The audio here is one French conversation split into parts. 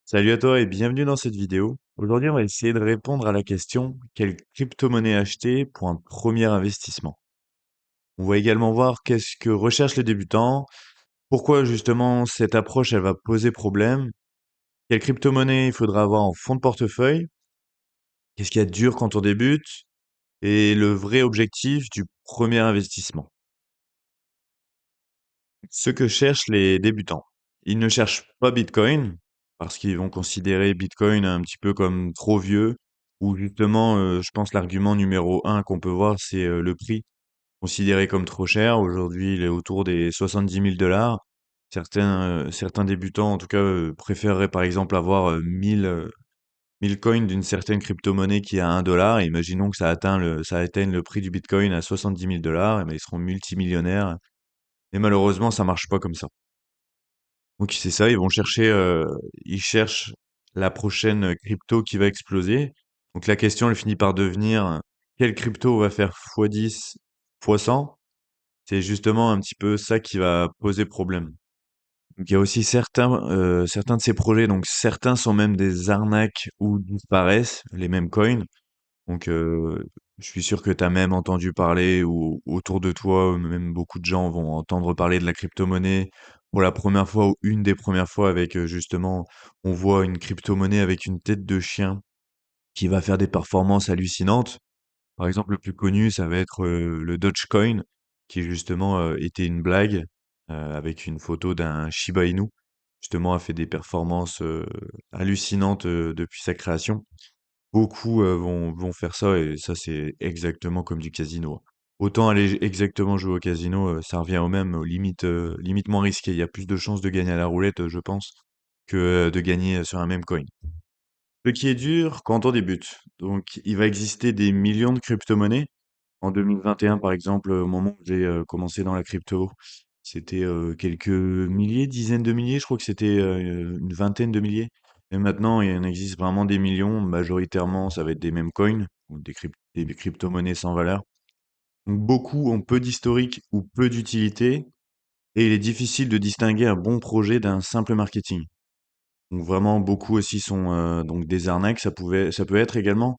Salut à toi et bienvenue dans cette vidéo. Aujourd'hui, on va essayer de répondre à la question quelle crypto-monnaie acheter pour un premier investissement. On va également voir qu'est-ce que recherchent les débutants, pourquoi justement cette approche elle va poser problème, quelle crypto-monnaie il faudra avoir en fond de portefeuille, qu'est-ce qu'il y a de dur quand on débute et le vrai objectif du premier investissement. Ce que cherchent les débutants. Ils ne cherchent pas Bitcoin parce qu'ils vont considérer Bitcoin un petit peu comme trop vieux ou justement, je pense l'argument numéro un qu'on peut voir, c'est, le prix considéré comme trop cher. Aujourd'hui, il est autour des 70 000 $. Certains débutants, en tout cas, préféreraient par exemple avoir, 1000 coins d'une certaine crypto-monnaie qui est à 1 $. Imaginons que ça atteigne le prix du Bitcoin à 70 000 $, et ben, ils seront multimillionnaires et malheureusement, ça marche pas comme ça. Donc c'est ça, ils cherchent la prochaine crypto qui va exploser. Donc la question, elle finit par devenir, quelle crypto va faire x10, x100? C'est justement un petit peu ça qui va poser problème. Donc il y a aussi certains de ces projets, donc certains sont même des arnaques ou disparaissent, les mêmes coins. Donc je suis sûr que tu as même entendu parler ou autour de toi, même beaucoup de gens vont entendre parler de la crypto-monnaie pour la première fois ou une des premières fois avec justement, on voit une crypto-monnaie avec une tête de chien qui va faire des performances hallucinantes. Par exemple, le plus connu, ça va être le Dogecoin, qui justement était une blague avec une photo d'un Shiba Inu. Justement, a fait des performances hallucinantes depuis sa création. Beaucoup, vont faire ça et ça, c'est exactement comme du casino. Autant aller exactement jouer au casino, ça revient au même, limite moins risqué. Il y a plus de chances de gagner à la roulette, je pense, que, de gagner, sur un même coin. Ce qui est dur quand on débute. Donc il va exister des millions de crypto-monnaies. En 2021, par exemple, au moment où j'ai, commencé dans la crypto, c'était, quelques milliers, dizaines de milliers, je crois que c'était, une vingtaine de milliers. Et maintenant, il en existe vraiment des millions. Majoritairement, ça va être des meme coins ou des crypto-monnaies sans valeur. Donc beaucoup ont peu d'historique ou peu d'utilité et il est difficile de distinguer un bon projet d'un simple marketing. Donc vraiment beaucoup aussi sont, donc des arnaques. Ça peut être également,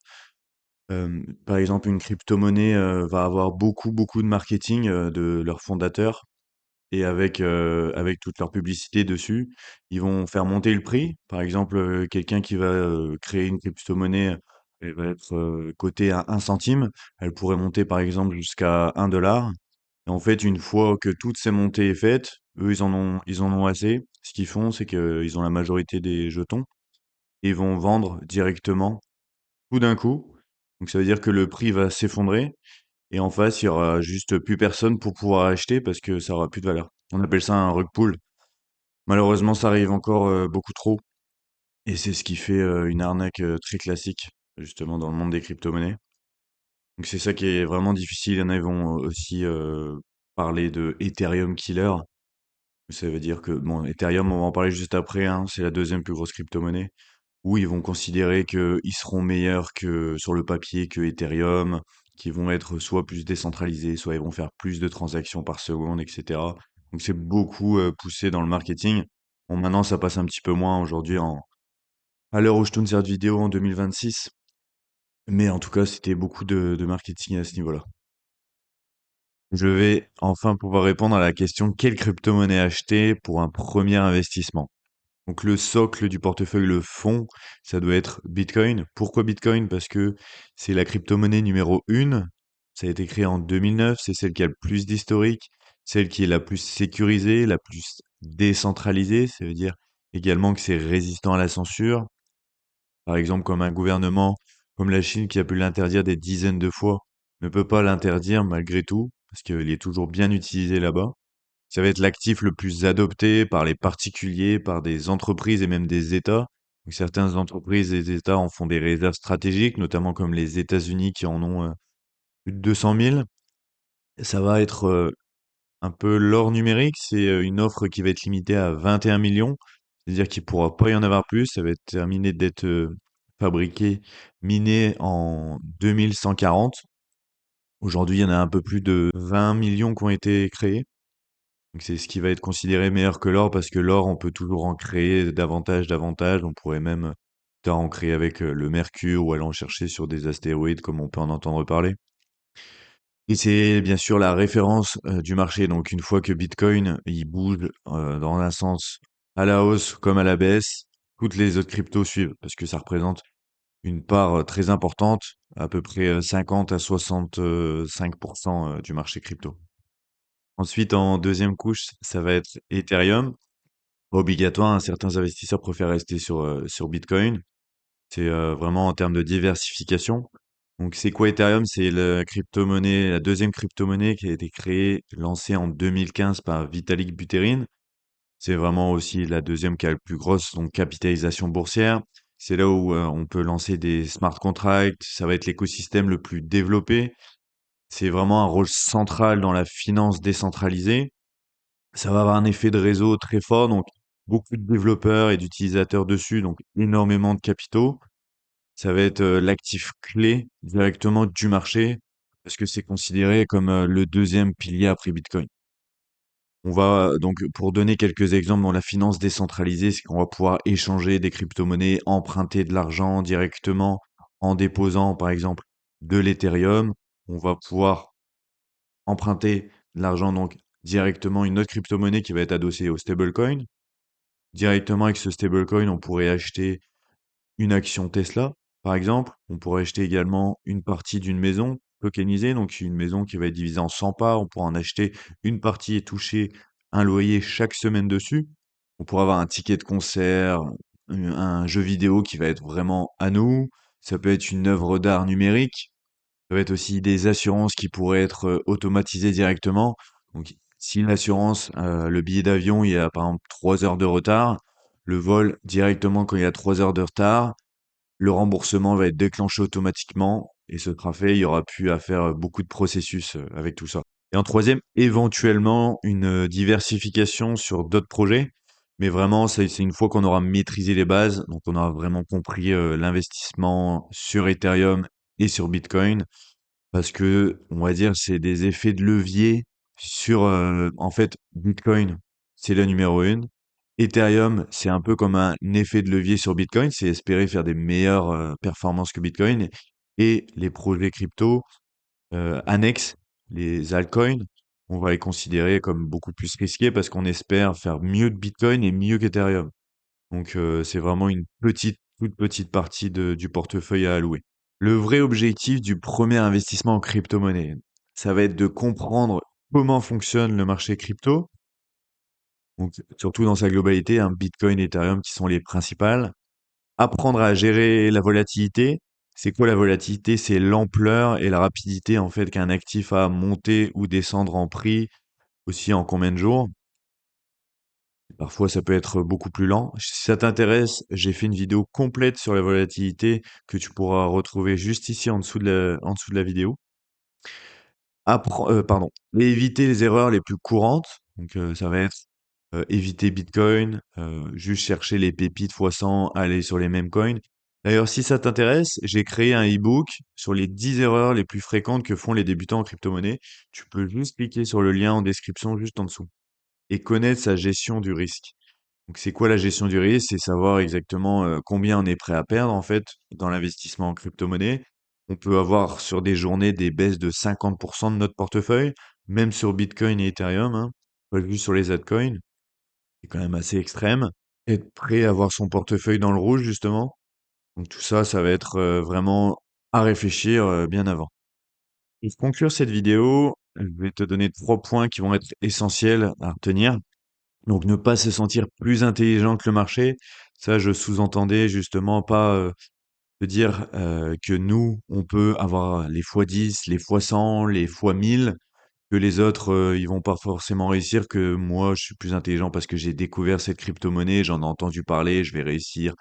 par exemple, une crypto-monnaie, va avoir beaucoup de marketing, de leurs fondateurs et avec toute leur publicité dessus, ils vont faire monter le prix. Par exemple, quelqu'un qui va, créer une crypto-monnaie, elle va être, cotée à 1 centime. Elle pourrait monter, par exemple, jusqu'à 1 $ et en fait, une fois que toutes ces montées est faites, eux, ils en ont assez. Ce qu'ils font, c'est qu'ils ont la majorité des jetons et ils vont vendre directement tout d'un coup. Donc ça veut dire que le prix va s'effondrer et en face, il y aura juste plus personne pour pouvoir acheter parce que ça aura plus de valeur. On appelle ça un rug pull. Malheureusement, ça arrive encore beaucoup trop et c'est ce qui fait une arnaque très classique justement dans le monde des crypto-monnaies. Donc c'est ça qui est vraiment difficile. Il y en a, ils vont aussi parler de Ethereum killer. Ça veut dire que, bon, Ethereum, on va en parler juste après, hein, c'est la deuxième plus grosse crypto-monnaie, où ils vont considérer qu'ils seront meilleurs que sur le papier que Ethereum, qui vont être soit plus décentralisés, soit ils vont faire plus de transactions par seconde, etc. Donc c'est beaucoup poussé dans le marketing. Bon, maintenant ça passe un petit peu moins aujourd'hui à l'heure où je tourne cette vidéo en 2026, mais en tout cas c'était beaucoup de marketing à ce niveau-là. Je vais enfin pouvoir répondre à la question quelle crypto-monnaie acheter pour un premier investissement. Donc le socle du portefeuille, le fond, ça doit être Bitcoin. Pourquoi Bitcoin? Parce que c'est la crypto-monnaie numéro 1. Ça a été créé en 2009. C'est celle qui a le plus d'historique, celle qui est la plus sécurisée, la plus décentralisée. Ça veut dire également que c'est résistant à la censure. Par exemple, comme un gouvernement comme la Chine qui a pu l'interdire des dizaines de fois, ne peut pas l'interdire malgré tout, parce qu'il est toujours bien utilisé là-bas. Ça va être l'actif le plus adopté par les particuliers, par des entreprises et même des États. Donc, certaines entreprises et États en font des réserves stratégiques, notamment comme les États-Unis qui en ont plus de 200 000. Ça va être un peu l'or numérique. C'est une offre qui va être limitée à 21 millions. C'est-à-dire qu'il ne pourra pas y en avoir plus. Ça va être terminé d'être fabriqué, miné en 2140. Aujourd'hui, il y en a un peu plus de 20 millions qui ont été créés. Donc c'est ce qui va être considéré meilleur que l'or parce que l'or, on peut toujours en créer davantage. On pourrait même en créer avec le mercure ou aller en chercher sur des astéroïdes comme on peut en entendre parler. Et c'est bien sûr la référence du marché. Donc une fois que Bitcoin, il bouge dans un sens à la hausse comme à la baisse, toutes les autres cryptos suivent parce que ça représente une part très importante, à peu près 50 à 65% du marché crypto. Ensuite, en deuxième couche, ça va être Ethereum. Pas obligatoire, hein, certains investisseurs préfèrent rester sur Bitcoin. C'est vraiment en termes de diversification. Donc, c'est quoi Ethereum? C'est la crypto-monnaie, la deuxième crypto-monnaie qui a été créée, lancée en 2015 par Vitalik Buterin. C'est vraiment aussi la deuxième qui a le plus grosse donc capitalisation boursière. C'est là où on peut lancer des smart contracts. Ça va être l'écosystème le plus développé. C'est vraiment un rôle central dans la finance décentralisée. Ça va avoir un effet de réseau très fort, donc beaucoup de développeurs et d'utilisateurs dessus, donc énormément de capitaux. Ça va être l'actif clé directement du marché parce que c'est considéré comme le deuxième pilier après Bitcoin. On va donc, pour donner quelques exemples dans la finance décentralisée, c'est qu'on va pouvoir échanger des crypto-monnaies, emprunter de l'argent directement en déposant, par exemple, de l'Ethereum. On va pouvoir emprunter de l'argent donc directement une autre crypto-monnaie qui va être adossée au stablecoin. Directement avec ce stablecoin, on pourrait acheter une action Tesla, par exemple. On pourrait acheter également une partie d'une maison tokenisée, donc une maison qui va être divisée en 100 parts. On pourra en acheter une partie et toucher un loyer chaque semaine dessus. On pourra avoir un ticket de concert, un jeu vidéo qui va être vraiment à nous. Ça peut être une œuvre d'art numérique. Ça va être aussi des assurances qui pourraient être automatisées directement. Donc, si l'assurance, le billet d'avion, il y a par exemple 3 heures de retard, le vol directement quand il y a 3 heures de retard, le remboursement va être déclenché automatiquement et ce sera fait. Il y aura plus à faire beaucoup de processus avec tout ça. Et en troisième, éventuellement une diversification sur d'autres projets. Mais vraiment, c'est une fois qu'on aura maîtrisé les bases, donc on aura vraiment compris l'investissement sur Ethereum et sur Bitcoin parce que, on va dire, c'est des effets de levier sur, en fait, Bitcoin, c'est la numéro 1. Ethereum, c'est un peu comme un effet de levier sur Bitcoin, c'est espérer faire des meilleures performances que Bitcoin. Et les projets crypto annexes, les altcoins, on va les considérer comme beaucoup plus risqués parce qu'on espère faire mieux de Bitcoin et mieux qu'Ethereum. Donc, c'est vraiment une toute petite partie du portefeuille à allouer. Le vrai objectif du premier investissement en crypto-monnaie, ça va être de comprendre comment fonctionne le marché crypto, donc surtout dans sa globalité, hein, Bitcoin et Ethereum qui sont les principales. Apprendre à gérer la volatilité. C'est quoi la volatilité? C'est l'ampleur et la rapidité en fait qu'un actif a à monter ou descendre en prix, aussi en combien de jours. Parfois, ça peut être beaucoup plus lent. Si ça t'intéresse, j'ai fait une vidéo complète sur la volatilité que tu pourras retrouver juste ici en dessous de la vidéo. Pardon, et éviter les erreurs les plus courantes. Donc, ça va être éviter Bitcoin, juste chercher les pépites fois 100, aller sur les mêmes coins. D'ailleurs, si ça t'intéresse, j'ai créé un e-book sur les 10 erreurs les plus fréquentes que font les débutants en crypto-monnaie. Tu peux juste cliquer sur le lien en description juste en dessous et connaître sa gestion du risque. Donc, c'est quoi la gestion du risque? C'est savoir exactement combien on est prêt à perdre en fait dans l'investissement en crypto-monnaie. On peut avoir sur des journées des baisses de 50% de notre portefeuille, même sur Bitcoin et Ethereum, hein, pas juste sur les altcoins. C'est quand même assez extrême. Être prêt à avoir son portefeuille dans le rouge justement. Donc tout ça, ça va être vraiment à réfléchir bien avant. Pour conclure cette vidéo, je vais te donner 3 points qui vont être essentiels à retenir. Donc ne pas se sentir plus intelligent que le marché, ça je sous-entendais justement pas, te dire, que nous, on peut avoir les fois 10, les fois 100, les fois 1000, que les autres, ils vont pas forcément réussir, que moi je suis plus intelligent parce que j'ai découvert cette crypto-monnaie, j'en ai entendu parler, je vais réussir.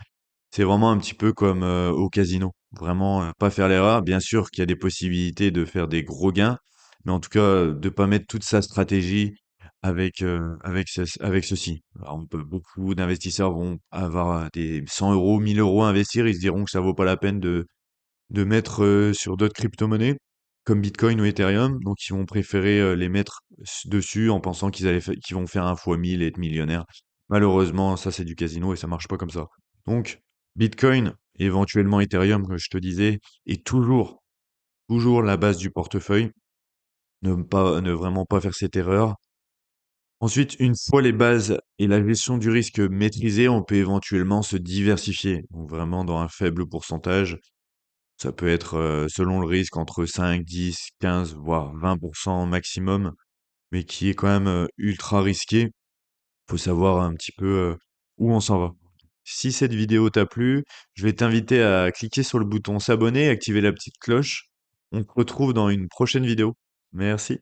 C'est vraiment un petit peu comme, au casino. Vraiment, pas faire l'erreur. Bien sûr qu'il y a des possibilités de faire des gros gains, mais en tout cas, de pas mettre toute sa stratégie avec ceci. Alors on peut beaucoup d'investisseurs vont avoir, des 100 euros, 1 000 € à investir, ils se diront que ça vaut pas la peine de mettre, sur d'autres crypto-monnaies. comme Bitcoin ou Ethereum, donc ils vont préférer les mettre dessus en pensant qu'ils vont faire un fois 1000 et être millionnaires. Malheureusement, ça c'est du casino et ça marche pas comme ça. Donc, Bitcoin, éventuellement Ethereum, comme je te disais, est toujours la base du portefeuille. Ne vraiment pas faire cette erreur. Ensuite, une fois les bases et la gestion du risque maîtrisée, on peut éventuellement se diversifier. Donc vraiment dans un faible pourcentage. Ça peut être, selon le risque, entre 5, 10, 15, voire 20% maximum, mais qui est quand même, ultra risqué. Faut savoir un petit peu, où on s'en va. Si cette vidéo t'a plu, je vais t'inviter à cliquer sur le bouton s'abonner et activer la petite cloche. On se retrouve dans une prochaine vidéo. Merci.